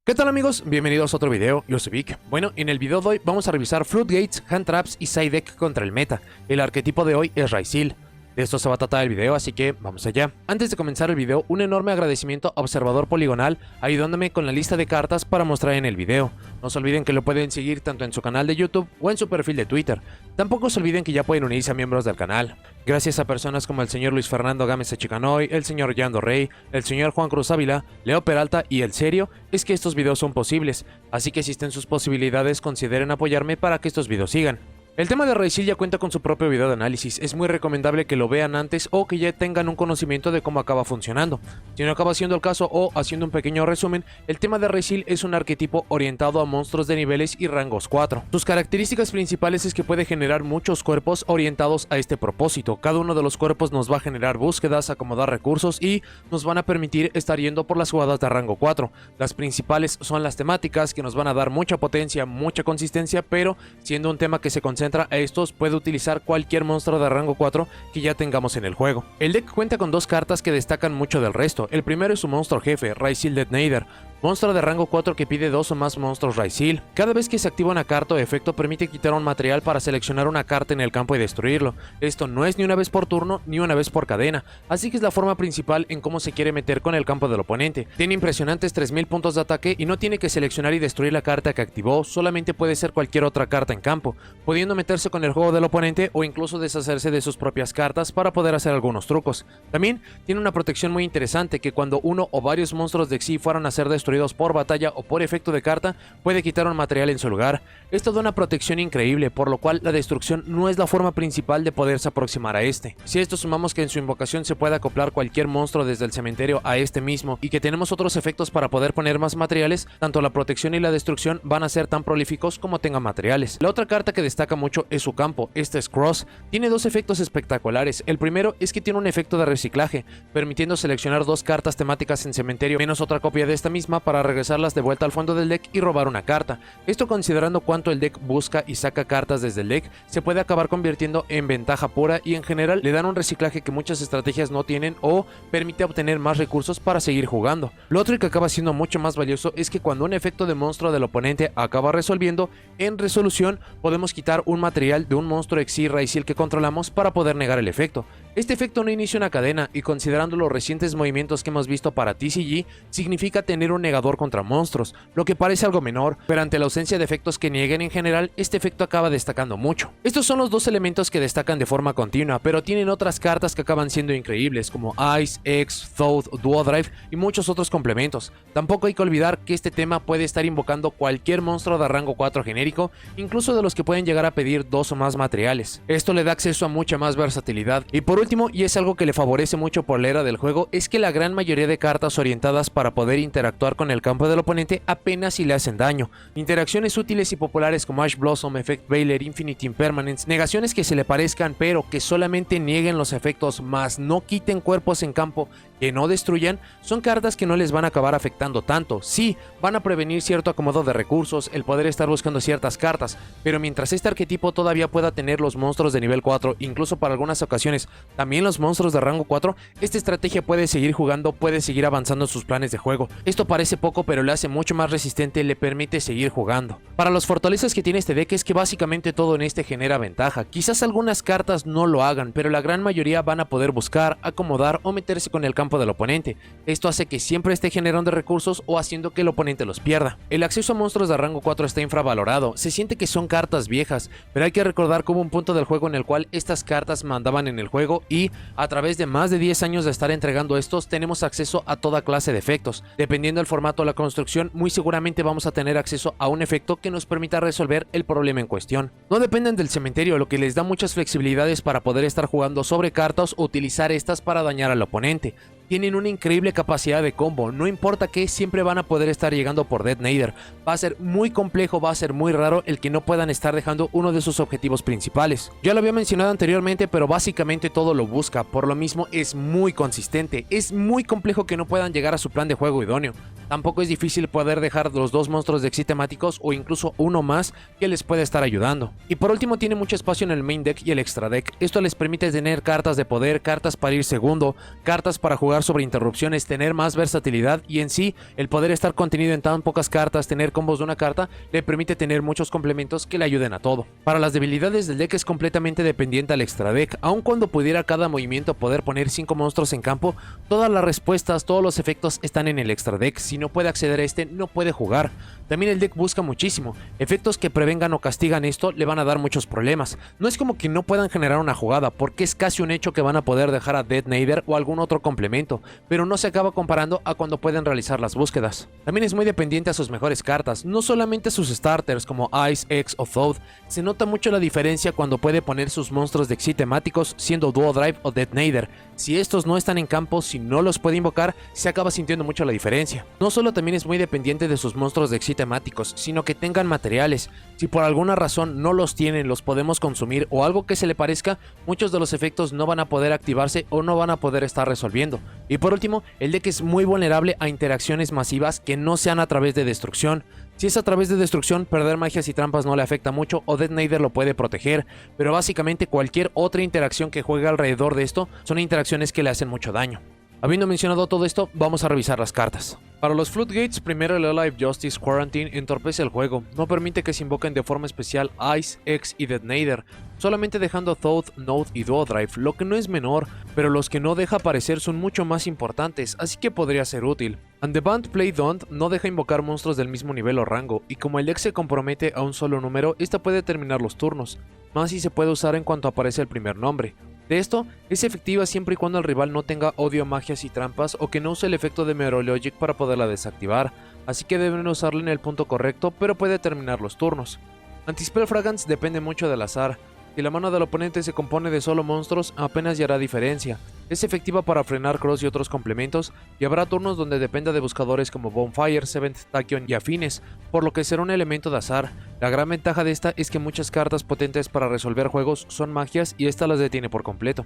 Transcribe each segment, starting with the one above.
¿Qué tal amigos? Bienvenidos a otro video, yo soy Vic. Bueno, en el video de hoy vamos a revisar Floodgates, Hand Traps y Side Deck contra el meta. El arquetipo de hoy es Raisil. De esto se va a tratar el video, así que vamos allá. Antes de comenzar el video, un enorme agradecimiento a Observador Poligonal, ayudándome con la lista de cartas para mostrar en el video. No se olviden que lo pueden seguir tanto en su canal de YouTube o en su perfil de Twitter. Tampoco se olviden que ya pueden unirse a miembros del canal. Gracias a personas como el señor Luis Fernando Gámez Chicanoy, el señor Yando Rey, el señor Juan Cruz Ávila, Leo Peralta y El Serio, es que estos videos son posibles. Así que si estén sus posibilidades, consideren apoyarme para que estos videos sigan. El tema de Raisil ya cuenta con su propio video de análisis, es muy recomendable que lo vean antes o que ya tengan un conocimiento de cómo acaba funcionando. Si no acaba siendo el caso o haciendo un pequeño resumen, el tema de Raisil es un arquetipo orientado a monstruos de niveles y rangos 4. Sus características principales es que puede generar muchos cuerpos orientados a este propósito. Cada uno de los cuerpos nos va a generar búsquedas, acomodar recursos y nos van a permitir estar yendo por las jugadas de rango 4. Las principales son las temáticas, que nos van a dar mucha potencia, mucha consistencia, pero siendo un tema que se concentra a estos, puede utilizar cualquier monstruo de rango 4 que ya tengamos en el juego. El deck cuenta con dos cartas que destacan mucho del resto. El primero es su monstruo jefe, Raisil Detonator, monstruo de rango 4 que pide dos o más monstruos Raisil. Cada vez que se activa una carta o efecto, permite quitar un material para seleccionar una carta en el campo y destruirlo. Esto no es ni una vez por turno ni una vez por cadena, así que es la forma principal en cómo se quiere meter con el campo del oponente. Tiene impresionantes 3000 puntos de ataque y no tiene que seleccionar y destruir la carta que activó, solamente puede ser cualquier otra carta en campo, pudiendo meterse con el juego del oponente o incluso deshacerse de sus propias cartas para poder hacer algunos trucos. También tiene una protección muy interesante, que cuando uno o varios monstruos de Xyz fueran a ser destruidos por batalla o por efecto de carta, puede quitar un material en su lugar. Esto da una protección increíble, por lo cual la destrucción no es la forma principal de poderse aproximar a este. Si a esto sumamos que en su invocación se puede acoplar cualquier monstruo desde el cementerio a este mismo y que tenemos otros efectos para poder poner más materiales, tanto la protección y la destrucción van a ser tan prolíficos como tengan materiales. La otra carta que destaca mucho es su campo. Este es Cross. Tiene dos efectos espectaculares. El primero es que tiene un efecto de reciclaje, permitiendo seleccionar dos cartas temáticas en cementerio menos otra copia de esta misma para regresarlas de vuelta al fondo del deck y robar una carta. Esto, considerando cuánto el deck busca y saca cartas desde el deck, se puede acabar convirtiendo en ventaja pura y en general le dan un reciclaje que muchas estrategias no tienen o permite obtener más recursos para seguir jugando. Lo otro que acaba siendo mucho más valioso es que cuando un efecto de monstruo del oponente acaba resolviendo, en resolución podemos quitar un material de un monstruo Xyz Raisil que controlamos para poder negar el efecto. Este efecto no inicia una cadena y, considerando los recientes movimientos que hemos visto para TCG, significa tener un negador contra monstruos, lo que parece algo menor, pero ante la ausencia de efectos que nieguen en general, este efecto acaba destacando mucho. Estos son los dos elementos que destacan de forma continua, pero tienen otras cartas que acaban siendo increíbles, como Ice, X, Thought, Duodrive y muchos otros complementos. Tampoco hay que olvidar que este tema puede estar invocando cualquier monstruo de rango 4 genérico, incluso de los que pueden llegar a pedir dos o más materiales. Esto le da acceso a mucha más versatilidad. Y por último, y es algo que le favorece mucho por la era del juego, es que la gran mayoría de cartas orientadas para poder interactuar con el campo del oponente apenas si le hacen daño. Interacciones útiles y populares como Ash Blossom, Effect Veiler, Infinite Impermanence, negaciones que se le parezcan pero que solamente nieguen los efectos más no quiten cuerpos en campo que no destruyan, son cartas que no les van a acabar afectando tanto. Sí, van a prevenir cierto acomodo de recursos, el poder estar buscando ciertas cartas, pero mientras este arquetipo todavía pueda tener los monstruos de nivel 4, incluso para algunas ocasiones también los monstruos de rango 4, esta estrategia puede seguir jugando, puede seguir avanzando en sus planes de juego. Esto parece poco, pero le hace mucho más resistente, le permite seguir jugando. Para las fortalezas que tiene este deck es que básicamente todo en este genera ventaja. Quizás algunas cartas no lo hagan, pero la gran mayoría van a poder buscar, acomodar o meterse con el campo del oponente. Esto hace que siempre esté generando recursos o haciendo que el oponente los pierda. El acceso a monstruos de rango 4 está infravalorado, se siente que son cartas viejas, pero hay que recordar que hubo un punto del juego en el cual estas cartas mandaban en el juego y a través de más de 10 años de estar entregando estos, tenemos acceso a toda clase de efectos. Dependiendo del formato o la construcción, muy seguramente vamos a tener acceso a un efecto que nos permita resolver el problema en cuestión. No dependen del cementerio, lo que les da muchas flexibilidades para poder estar jugando sobre cartas o utilizar estas para dañar al oponente. Tienen una increíble capacidad de combo, no importa que siempre van a poder estar llegando por Detonator. Va a ser muy complejo, va a ser muy raro el que no puedan estar dejando uno de sus objetivos principales. Ya lo había mencionado anteriormente, pero básicamente todo lo busca, por lo mismo es muy consistente, es muy complejo que no puedan llegar a su plan de juego idóneo. Tampoco es difícil poder dejar los dos monstruos de Xyz temáticos o incluso uno más que les puede estar ayudando. Y por último tiene mucho espacio en el main deck y el extra deck. Esto les permite tener cartas de poder, cartas para ir segundo, cartas para jugar sobre interrupciones, tener más versatilidad y en sí el poder estar contenido en tan pocas cartas, tener combos de una carta, le permite tener muchos complementos que le ayuden a todo. Para las debilidades del deck es completamente dependiente al extra deck, aun cuando pudiera cada movimiento poder poner 5 monstruos en campo, todas las respuestas, todos los efectos están en el extra deck. Si no puede acceder a este, no puede jugar. También el deck busca muchísimo. Efectos que prevengan o castigan esto le van a dar muchos problemas. No es como que no puedan generar una jugada, porque es casi un hecho que van a poder dejar a Detonator o algún otro complemento, pero no se acaba comparando a cuando pueden realizar las búsquedas. También es muy dependiente a sus mejores cartas, no solamente a sus starters como Ice, X o Thought. Se nota mucho la diferencia cuando puede poner sus monstruos de Xyz temáticos siendo Duo Drive o Detonator. Si estos no están en campo, si no los puede invocar, se acaba sintiendo mucho la diferencia. No solo también es muy dependiente de sus monstruos de Xyz temáticos, sino que tengan materiales. Si por alguna razón no los tienen, los podemos consumir o algo que se le parezca, muchos de los efectos no van a poder activarse o no van a poder estar resolviendo. Y por último, el deck es muy vulnerable a interacciones masivas que no sean a través de destrucción. Si es a través de destrucción, perder magias y trampas no le afecta mucho o Detonator lo puede proteger, pero básicamente cualquier otra interacción que juegue alrededor de esto son interacciones que le hacen mucho daño. Habiendo mencionado todo esto, vamos a revisar las cartas. Para los Floodgates, primero el Alive Justice Quarantine entorpece el juego, no permite que se invoquen de forma especial Ice, X y Detonator, solamente dejando Thought, Node y Duo Drive, lo que no es menor, pero los que no deja aparecer son mucho más importantes, así que podría ser útil. And the Band Play Don't no deja invocar monstruos del mismo nivel o rango, y como el deck se compromete a un solo número, esta puede terminar los turnos, más si se puede usar en cuanto aparece el primer nombre. De esto, es efectiva siempre y cuando el rival no tenga odio a magias y trampas o que no use el efecto de Meteorologic para poderla desactivar, así que deben usarla en el punto correcto, pero puede terminar los turnos. Anti-Spell Fragance depende mucho del azar. Si la mano del oponente se compone de solo monstruos, apenas ya hará diferencia. Es efectiva para frenar Cross y otros complementos, y habrá turnos donde dependa de buscadores como Bonfire, Seventh Tachyon y afines, por lo que será un elemento de azar. La gran ventaja de esta es que muchas cartas potentes para resolver juegos son magias y esta las detiene por completo.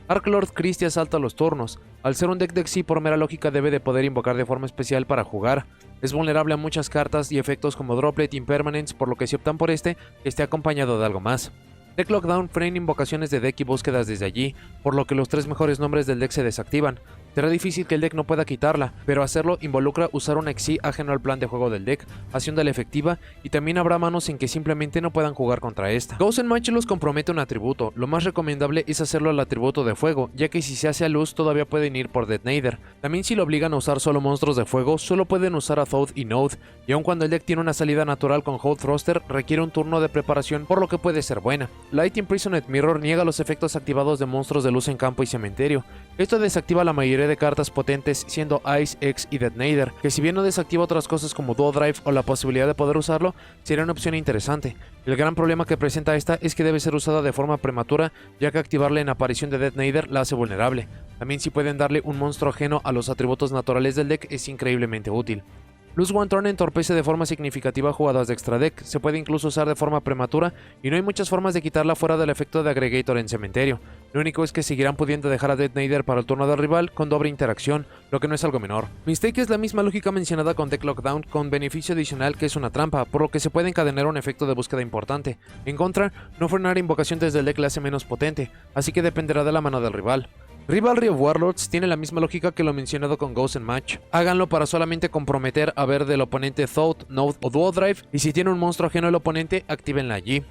Arklord Christie asalta los turnos. Al ser un deck de Xyz, por mera lógica debe de poder invocar de forma especial para jugar. Es vulnerable a muchas cartas y efectos como Droplet y Impermanence, por lo que si optan por este, esté acompañado de algo más. Deck Lockdown frena invocaciones de deck y búsquedas desde allí, por lo que los 3 mejores nombres del deck se desactivan. Será difícil que el deck no pueda quitarla, pero hacerlo involucra usar un Xyz ajeno al plan de juego del deck, haciéndola efectiva, y también habrá manos en que simplemente no puedan jugar contra esta. Ghost Match los compromete un atributo. Lo más recomendable es hacerlo al atributo de fuego, ya que si se hace a luz todavía pueden ir por Detonator. También si lo obligan a usar solo monstruos de fuego, solo pueden usar a Thought y Node, y aun cuando el deck tiene una salida natural con Hold Thruster, requiere un turno de preparación, por lo que puede ser buena. Light Imprisoned Mirror niega los efectos activados de monstruos de luz en campo y cementerio. Esto desactiva la mayoría de cartas potentes siendo Ice, X y Detonator, que si bien no desactiva otras cosas como Duo Drive o la posibilidad de poder usarlo, sería una opción interesante. El gran problema que presenta esta es que debe ser usada de forma prematura, ya que activarla en aparición de Detonator la hace vulnerable. También si pueden darle un monstruo ajeno a los atributos naturales del deck es increíblemente útil. Lose One Turn entorpece de forma significativa jugadas de extra deck, se puede incluso usar de forma prematura y no hay muchas formas de quitarla fuera del efecto de Aggregator en cementerio. Lo único es que seguirán pudiendo dejar a Detonator para el turno del rival con doble interacción, lo que no es algo menor. Mistake es la misma lógica mencionada con Deck Lockdown, con beneficio adicional que es una trampa, por lo que se puede encadenar un efecto de búsqueda importante. En contra, no frenar invocación desde el deck le hace menos potente, así que dependerá de la mano del rival. Rivalry of Warlords tiene la misma lógica que lo mencionado con Ghost Match. Háganlo para solamente comprometer a ver del oponente Thought, Node o Duo Drive, y si tiene un monstruo ajeno al oponente, actívenla allí.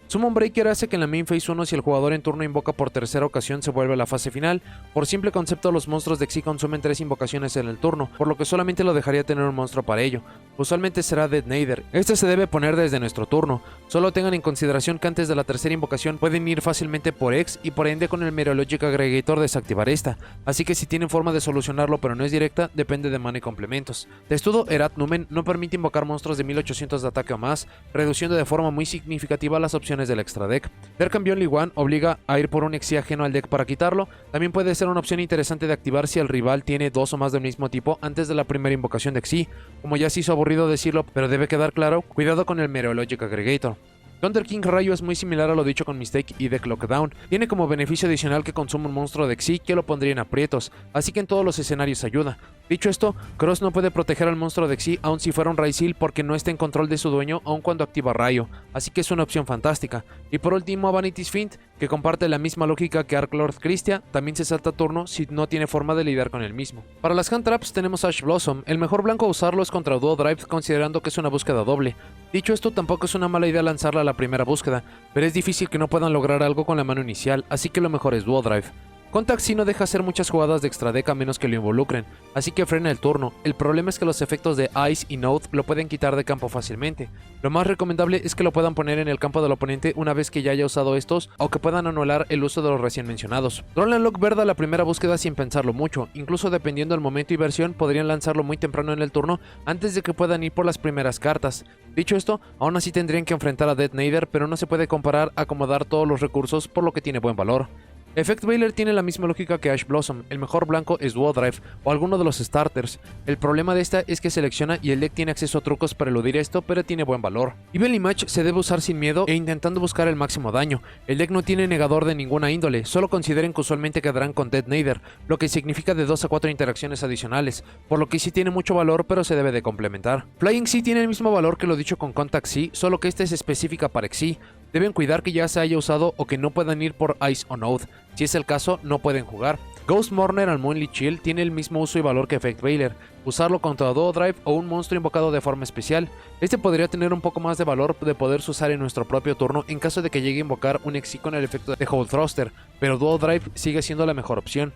Summon Breaker hace que en la main phase 1 si el jugador en turno invoca por tercera ocasión se vuelve a la fase final. Por simple concepto los monstruos de Xyz consumen 3 invocaciones en el turno, por lo que solamente lo dejaría tener un monstruo para ello. Usualmente será Detonator. Este se debe poner desde nuestro turno. Solo tengan en consideración que antes de la tercera invocación pueden ir fácilmente por X y por ende con el Meteorologic Aggregator desactivar esta. Así que si tienen forma de solucionarlo pero no es directa, depende de mana y complementos. Testudo Erat Numen no permite invocar monstruos de 1800 de ataque o más, reduciendo de forma muy significativa las opciones del extra deck. Ver Cambión Liguan obliga a ir por un Xyz ajeno al deck para quitarlo. También puede ser una opción interesante de activar si el rival tiene 2 o más del mismo tipo antes de la primera invocación de Xyz. Como ya se hizo aburrido decirlo, pero debe quedar claro, cuidado con el Meteorologic Aggregator. Thunder King Rayo es muy similar a lo dicho con Mistake y Deck Lockdown. Tiene como beneficio adicional que consume un monstruo de Xyz que lo pondría en aprietos, así que en todos los escenarios ayuda. Dicho esto, Cross no puede proteger al monstruo de Xyz aun si fuera un Raisil porque no está en control de su dueño aun cuando activa Rayo, así que es una opción fantástica. Y por último, Vanity's Fiend, que comparte la misma lógica que Arklord Christia, también se salta turno si no tiene forma de lidiar con el mismo. Para las Hand Traps tenemos Ash Blossom. El mejor blanco a usarlo es contra Duo Drive, considerando que es una búsqueda doble. Dicho esto, tampoco es una mala idea lanzarla a la primera búsqueda, pero es difícil que no puedan lograr algo con la mano inicial, así que lo mejor es Duo Drive. Contact sí no deja hacer muchas jugadas de extra deck a menos que lo involucren, así que frena el turno. El problema es que los efectos de Ice y Node lo pueden quitar de campo fácilmente. Lo más recomendable es que lo puedan poner en el campo del oponente una vez que ya haya usado estos, o que puedan anular el uso de los recién mencionados. Roll Lock Verda la primera búsqueda sin pensarlo mucho, incluso dependiendo del momento y versión podrían lanzarlo muy temprano en el turno antes de que puedan ir por las primeras cartas. Dicho esto, aún así tendrían que enfrentar a Detonator, pero no se puede comparar a acomodar todos los recursos, por lo que tiene buen valor. Effect Veiler tiene la misma lógica que Ash Blossom. El mejor blanco es Duo Drive o alguno de los starters. El problema de esta es que selecciona y el deck tiene acceso a trucos para eludir esto, pero tiene buen valor. Evil Match se debe usar sin miedo e intentando buscar el máximo daño. El deck no tiene negador de ninguna índole, solo consideren que usualmente quedarán con Detonator, lo que significa de 2 a 4 interacciones adicionales, por lo que sí tiene mucho valor, pero se debe de complementar. Flying Sea tiene el mismo valor que lo dicho con Contact Sea, solo que esta es específica para Xyz. Deben cuidar que ya se haya usado o que no puedan ir por Ice o Node. Si es el caso, no pueden jugar. Ghost Mourner al Moonlit Chill tiene el mismo uso y valor que Effect Veiler, usarlo contra Duo Drive o un monstruo invocado de forma especial. Este podría tener un poco más de valor de poderse usar en nuestro propio turno en caso de que llegue a invocar un Xyz con el efecto de Hole Thruster, pero Duo Drive sigue siendo la mejor opción.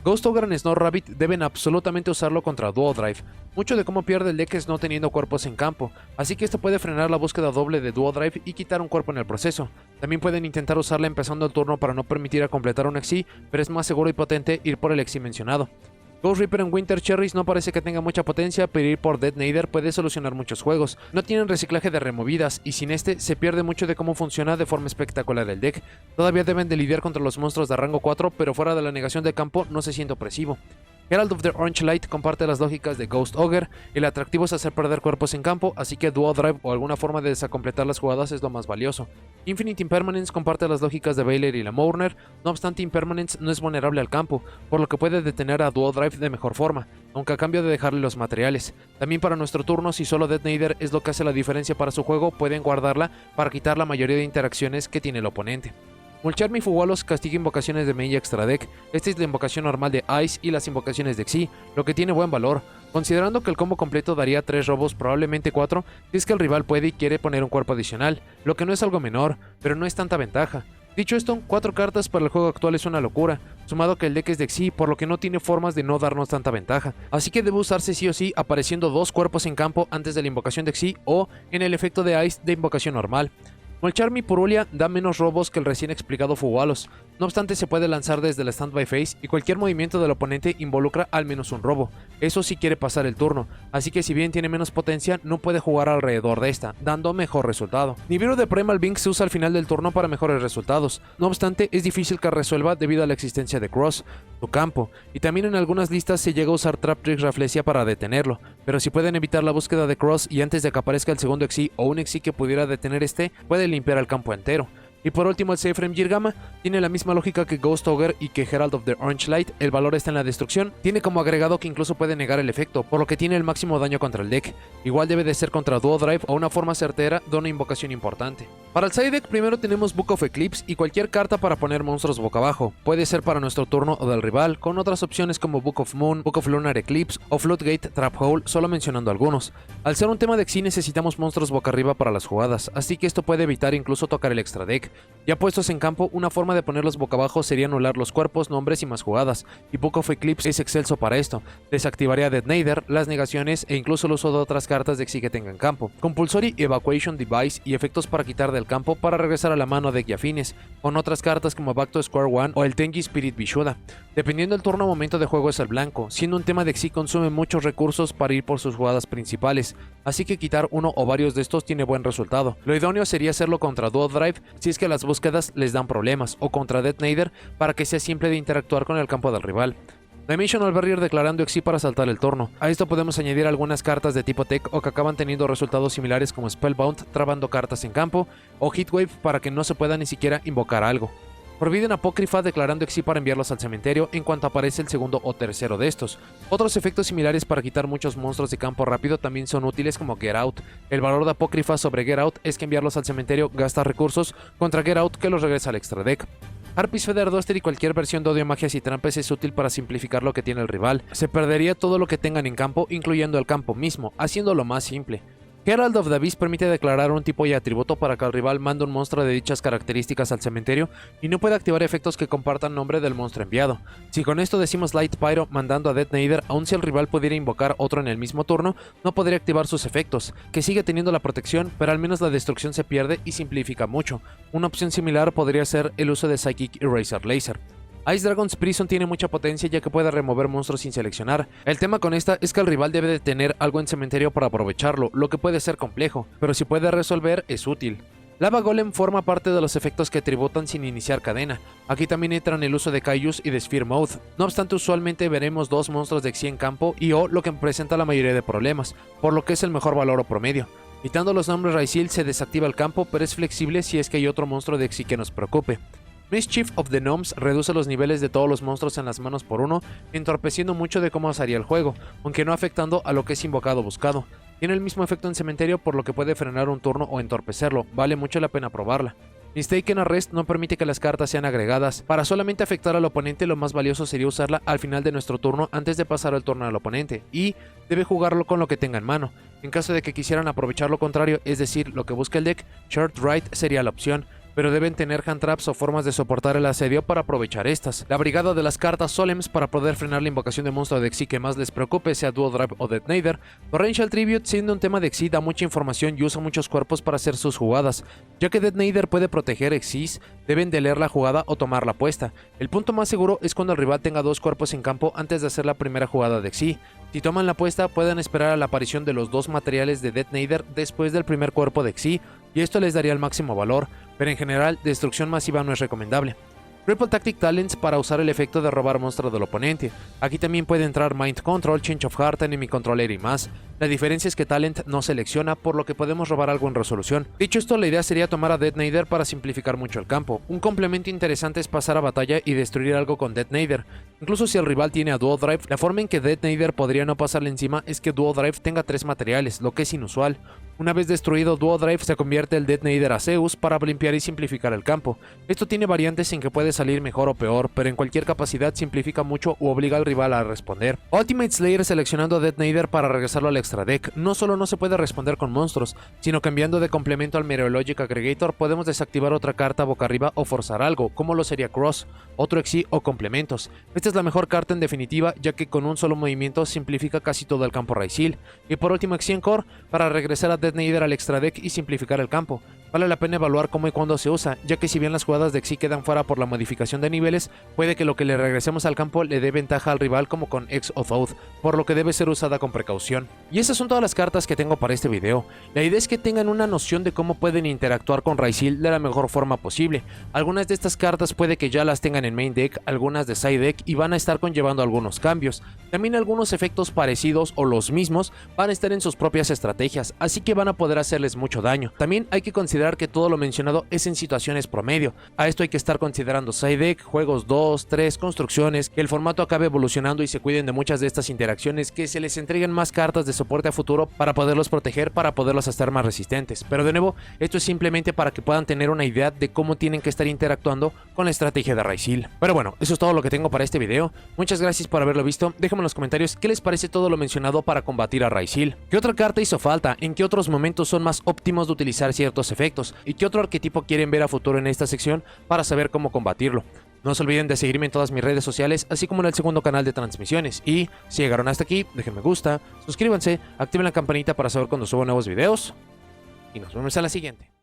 Ghost Ogre en Snow Rabbit deben absolutamente usarlo contra Duo Drive. Mucho de cómo pierde el deck es no teniendo cuerpos en campo, así que esto puede frenar la búsqueda doble de Duo Drive y quitar un cuerpo en el proceso. También pueden intentar usarla empezando el turno para no permitir a completar un Xyz, pero es más seguro y potente ir por el Xyz mencionado. Ghost Reaper en Winter Cherries no parece que tenga mucha potencia, pero ir por Detonator puede solucionar muchos juegos. No tienen reciclaje de removidas, y sin este se pierde mucho de cómo funciona de forma espectacular el deck. Todavía deben de lidiar contra los monstruos de rango 4, pero fuera de la negación de campo no se siente opresivo. Herald of the Orange Light comparte las lógicas de Ghost Ogre. El atractivo es hacer perder cuerpos en campo, así que Duo Drive o alguna forma de desacompletar las jugadas es lo más valioso. Infinite Impermanence comparte las lógicas de Veiler y la Mourner, no obstante Impermanence no es vulnerable al campo, por lo que puede detener a Duo Drive de mejor forma, aunque a cambio de dejarle los materiales. También para nuestro turno, si solo Detonator es lo que hace la diferencia para su juego, pueden guardarla para quitar la mayoría de interacciones que tiene el oponente. Mulcharm y Fuwalos castiga invocaciones de main y extra deck. Esta es la invocación normal de Ice y las invocaciones de Xyz, lo que tiene buen valor, considerando que el combo completo daría 3 robos, probablemente 4, si es que el rival puede y quiere poner un cuerpo adicional, lo que no es algo menor, pero no es tanta ventaja. Dicho esto, 4 cartas para el juego actual es una locura, sumado que el deck es de Xyz, por lo que no tiene formas de no darnos tanta ventaja, así que debe usarse sí o sí apareciendo 2 cuerpos en campo antes de la invocación de Xyz o en el efecto de Ice de invocación normal. Mulcharm y Purulia da menos robos que el recién explicado Fuwalos, no obstante se puede lanzar desde la standby phase y cualquier movimiento del oponente involucra al menos un robo, eso sí quiere pasar el turno, así que si bien tiene menos potencia no puede jugar alrededor de esta, dando mejor resultado. Nibiru de Primal Being se usa al final del turno para mejores resultados, no obstante es difícil que resuelva debido a la existencia de Cross, su campo, y también en algunas listas se llega a usar Trap Trick Rafflesia para detenerlo, pero si pueden evitar la búsqueda de Cross y antes de que aparezca el segundo Xyz o un Xyz que pudiera detener este, puede limpiar el campo entero. Y por último el Seifrem Jirgama tiene la misma lógica que Ghost Ogre y que Herald of the Orange Light, el valor está en la destrucción, tiene como agregado que incluso puede negar el efecto, por lo que tiene el máximo daño contra el deck, igual debe de ser contra Duo Drive o una forma certera de una invocación importante. Para el side deck primero tenemos Book of Eclipse y cualquier carta para poner monstruos boca abajo, puede ser para nuestro turno o del rival, con otras opciones como Book of Moon, Book of Lunar Eclipse o Floodgate Trap Hole, solo mencionando algunos. Al ser un tema de Xyz necesitamos monstruos boca arriba para las jugadas, así que esto puede evitar incluso tocar el extra deck. Ya puestos en campo, una forma de ponerlos boca abajo sería anular los cuerpos, nombres y más jugadas, y Book of Eclipse es excelso para esto. Desactivaría Detonator, las negaciones e incluso el uso de otras cartas de Xyz que tengan campo. Compulsory Evacuation Device y efectos para quitar del campo para regresar a la mano de afines, con otras cartas como Back to Square One o el Tenji Spirit Vishuda. Dependiendo del turno o momento de juego es el blanco, siendo un tema de Xyz consume muchos recursos para ir por sus jugadas principales, así que quitar uno o varios de estos tiene buen resultado. Lo idóneo sería hacerlo contra Duo Drive si es que las búsquedas les dan problemas, o contra Detonator para que sea simple de interactuar con el campo del rival. Dimensional Barrier declarando Exi para saltar el turno. A esto podemos añadir algunas cartas de tipo Tech o que acaban teniendo resultados similares como Spellbound, trabando cartas en campo, o Heatwave para que no se pueda ni siquiera invocar algo. Forbidden Apócrifa declarando Exi para enviarlos al cementerio en cuanto aparece el segundo o tercero de estos. Otros efectos similares para quitar muchos monstruos de campo rápido también son útiles como Get Out. El valor de Apócrifa sobre Get Out es que enviarlos al cementerio gasta recursos contra Get Out que los regresa al extra deck. Harpies Feather Duster y cualquier versión de Odio, Magias y Trampas es útil para simplificar lo que tiene el rival. Se perdería todo lo que tengan en campo, incluyendo el campo mismo, haciéndolo más simple. Herald of the Abyss permite declarar un tipo y atributo para que el rival mande un monstruo de dichas características al cementerio y no puede activar efectos que compartan nombre del monstruo enviado. Si con esto decimos Light Pyro mandando a Detonator, aun si el rival pudiera invocar otro en el mismo turno, no podría activar sus efectos, que sigue teniendo la protección, pero al menos la destrucción se pierde y simplifica mucho. Una opción similar podría ser el uso de Psychic Eraser Laser. Ice Dragon's Prison tiene mucha potencia ya que puede remover monstruos sin seleccionar. El tema con esta es que el rival debe de tener algo en cementerio para aprovecharlo, lo que puede ser complejo, pero si puede resolver es útil. Lava Golem forma parte de los efectos que tributan sin iniciar cadena. Aquí también entran el uso de Kaijus y de Sphere Mode. No obstante, usualmente veremos dos monstruos de Exi en campo y o lo que presenta la mayoría de problemas, por lo que es el mejor valor o promedio. Quitando los nombres Raizil se desactiva el campo, pero es flexible si es que hay otro monstruo de Exi que nos preocupe. Mischief of the Gnomes reduce los niveles de todos los monstruos en las manos por uno, entorpeciendo mucho de cómo sería el juego, aunque no afectando a lo que es invocado o buscado. Tiene el mismo efecto en cementerio por lo que puede frenar un turno o entorpecerlo, vale mucho la pena probarla. Mistaken Arrest no permite que las cartas sean agregadas. Para solamente afectar al oponente, lo más valioso sería usarla al final de nuestro turno antes de pasar el turno al oponente, y debe jugarlo con lo que tenga en mano. En caso de que quisieran aprovechar lo contrario, es decir, lo que busca el deck, Short Right sería la opción, pero deben tener hand traps o formas de soportar el asedio para aprovechar estas. La brigada de las cartas Solemns para poder frenar la invocación de monstruo de Exi que más les preocupe, sea Dual Drive o Detonator. Torrential Tribute, siendo un tema de Exi, da mucha información y usa muchos cuerpos para hacer sus jugadas. Ya que Detonator puede proteger Exis, deben de leer la jugada o tomar la apuesta. El punto más seguro es cuando el rival tenga dos cuerpos en campo antes de hacer la primera jugada de Exi. Si toman la apuesta, pueden esperar a la aparición de los dos materiales de Detonator después del primer cuerpo de Exi, y esto les daría el máximo valor, pero en general, destrucción masiva no es recomendable. Triple Tactic Talents para usar el efecto de robar monstruo del oponente. Aquí también puede entrar Mind Control, Change of Heart, Enemy Controller y más. La diferencia es que Talent no selecciona, por lo que podemos robar algo en resolución. Dicho esto, la idea sería tomar a Detonator para simplificar mucho el campo. Un complemento interesante es pasar a batalla y destruir algo con Detonator. Incluso si el rival tiene a Dual Drive, la forma en que Detonator podría no pasarle encima es que Dual Drive tenga 3 materiales, lo que es inusual. Una vez destruido Dual Drive, se convierte el Detonator a Zeus para limpiar y simplificar el campo. Esto tiene variantes en que puede salir mejor o peor, pero en cualquier capacidad simplifica mucho u obliga al rival a responder. Ultimate Slayer seleccionando a Detonator para regresarlo al extra deck. No solo no se puede responder con monstruos, sino cambiando de complemento al Meteorologic Aggregator podemos desactivar otra carta boca arriba o forzar algo, como lo sería Cross, otro Exi o complementos. Esta es la mejor carta en definitiva, ya que con un solo movimiento simplifica casi todo el campo Raizil. Y por último Exi Encore para regresar a Detonator al extra deck y simplificar el campo. Vale la pena evaluar cómo y cuándo se usa, ya que si bien las jugadas de Exi quedan fuera por la modificación de niveles, puede que lo que le regresemos al campo le dé ventaja al rival como con X of Oath, por lo que debe ser usada con precaución. Y esas son todas las cartas que tengo para este video. La idea es que tengan una noción de cómo pueden interactuar con Raizil de la mejor forma posible. Algunas de estas cartas puede que ya las tengan en main deck, algunas de side deck y van a estar conllevando algunos cambios. También algunos efectos parecidos o los mismos van a estar en sus propias estrategias, así que van a poder hacerles mucho daño. También hay que considerar que todo lo mencionado es en situaciones promedio. A esto hay que estar considerando side deck, juegos 2, 3, construcciones, que el formato acabe evolucionando y se cuiden de muchas de estas interacciones, que se les entreguen más cartas de soporte a futuro para poderlos proteger, para poderlos hacer más resistentes. Pero de nuevo, esto es simplemente para que puedan tener una idea de cómo tienen que estar interactuando con la estrategia de Raizil. Pero bueno, eso es todo lo que tengo para este video. Muchas gracias por haberlo visto. Déjenme en los comentarios qué les parece todo lo mencionado para combatir a Raizil. ¿Qué otra carta hizo falta? ¿En qué otros momentos son más óptimos de utilizar ciertos efectos? ¿Y qué otro arquetipo quieren ver a futuro en esta sección para saber cómo combatirlo? No se olviden de seguirme en todas mis redes sociales, así como en el segundo canal de transmisiones. Y si llegaron hasta aquí, dejen me gusta, suscríbanse, activen la campanita para saber cuando subo nuevos videos. Y nos vemos en la siguiente.